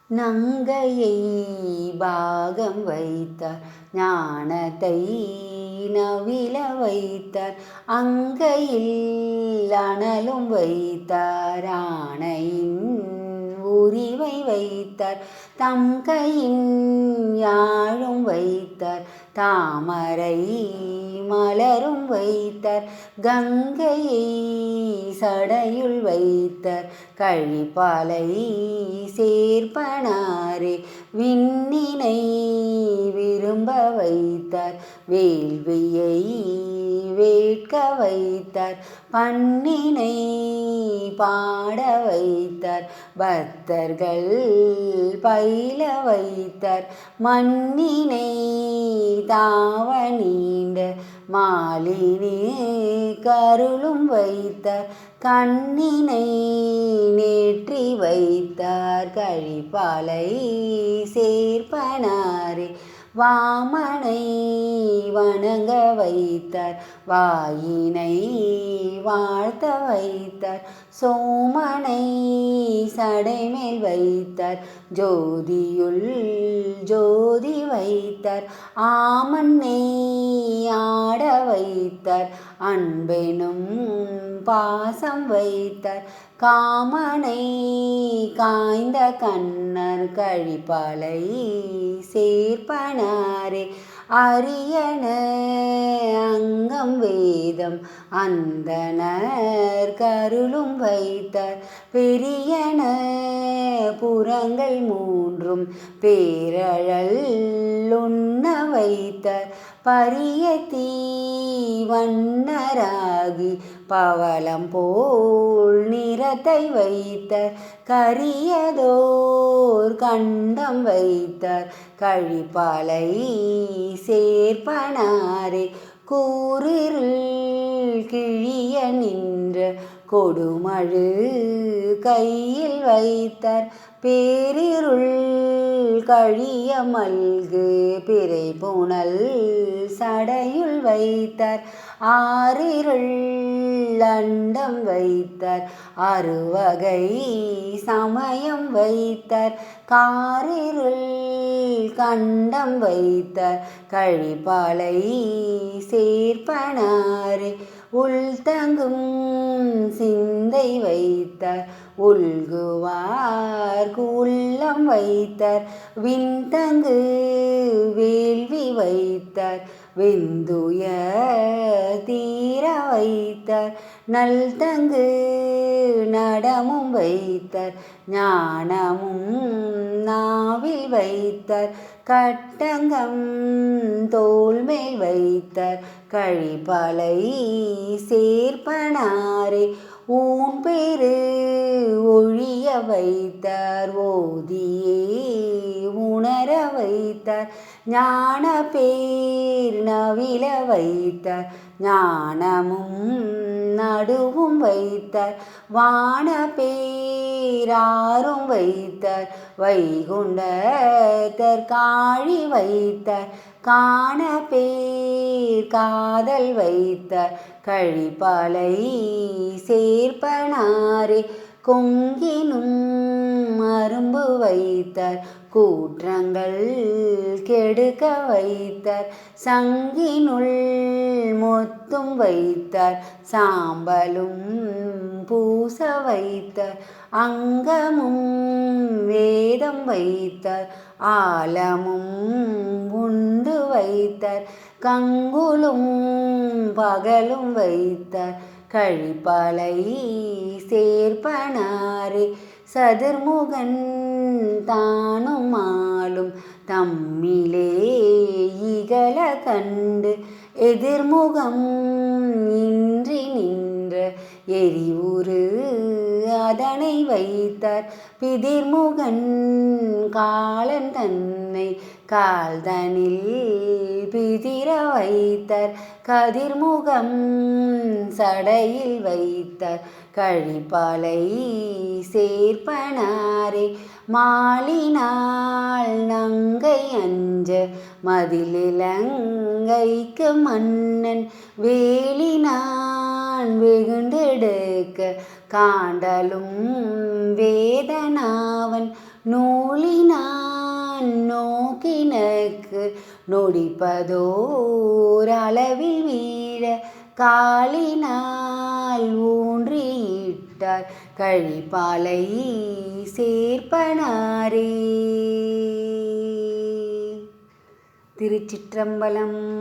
நங்கையை பாகம் வைத்தார், ஞானத்தை நவில வைத்தார், அங்கையில் அனலும் வைத்தார், ஆணையின் உரிவை வைத்தார், தம் கையின் யாழும் வைத்தார், தாமரை மலரும் வைத்தார், கங்கையை சடையுள் வைத்தார், கழிப்பாலை சேர்ப்பனாரே விண்ணினை விரும்ப வைத்தார், வேள்வியை வேட்க வைத்தார், பண்ணினை பாட வைத்தார், பக்தர்கள் பயில வைத்தார், மண்ணினை தாவ நீண்ட மாலினி கருளும் வைத்தார், கண்ணினை நேற்றி வைத்தார், கழிப்பாலை சேர்ப்பனாரே வாமனை வணங்க வைத்தார், வாயினை வாழ்த்த வைத்தார், சோமனை சடைமேல் வைத்தார், ஜோதியுள் ஜோதி வைத்தார், ஆமன்னை ஆட வைத்தார், அன்பெனும் பாசம் வைத்தார், காமனை காய்ந்த கண்ணர் கழிப்பாலை சேர்ப்பனாரே அரியன அங்கம் வேதம் அந்தணர் கருளும் வைத்தார், பெரியன புறங்கள் மூன்றும் பேரழல் உண்ண வைத்தார், பரிய தீவண்ணராகி பவளம் போல் நிறத்தை வைத்தார், கரியதோர் கண்டம் வைத்தார், கழிப்பாலை சேர்ப்பனாரே கூறிருள் கிழிய நின்ற கொடுமழு கையில் வைத்தார், பேரிருள் கழிய மல்கு பிறை புனல் சடையுள் வைத்தார், ஆறிருள் அண்டம் வைத்தார், அறுவகை சமயம் வைத்தார், காரிருள் கண்டம் வைத்தார், கழிப்பாலை சேர்ப்பனாரே உள்தங்கும் சிந்தை வைத்தார், உள்குவார் உள்ளம் வைத்தார், விண்தங்கு வேள்வி வைத்தார், வெந்துய தீர வைத்தார், நல்தங்கு நடமும் வைத்தார், ஞானமும் நாவில் வைத்தார், கட்டங்கம் தோள்மேல் வைத்தார், கழிப்பாலை சேர்ப்பனாரே ஊன்பேறு ஒழிய வைத்தார், ஓதியே உணர வைத்தார், ஞான பேர் நவில வைத்தார், ஞானமும் நடுவும் வைத்தார், வான பேராரும் வைத்தார், வைகுண்டதற்காழி வைத்தார், காண பேர் காதல் வைத்தார், கழிப்பாலை சேர்ப்பனாரே கொங்கினும் அரும்பு வைத்தார், கூற்றங்கள் கெடுக்க வைத்தார், சங்கினுள் மொத்தும் வைத்தார், சாம்பலும் பூச வைத்தார், அங்கமும் வேதம் வைத்தார், ஆலமும் உண்டு வைத்தார், கங்குலும் பகலும் வைத்தார், கழிப்பாலை சேர்ப்பனாரே சதுர்முகன் தானும் ஆளும் தம்மிலே இகழ கண்டு எதிர்முகம் இன்றி நின்ற எரிவுரு அதனை வைத்தார், பிதிர்முகன் காலன் தன்னை கால்தனில் பிதிர வைத்தார், கதிர்முகம் சடையில் வைத்தார், கழிப்பாலை சேர்ப்பனாரே மாலினால் நங்கை அஞ்ச மதிலிலங்கைக்கு மன்னன் வேலினான் வெகுண்டெடுக்க காண்டலும் வேதனாவன் நூலினால் நொடிப்பதோர் அளவில் வீழ காலினால் ஊன்றியிட்டார் கழிப்பாலை சேர்ப்பனாரே. திருச்சிற்றம்பலம்.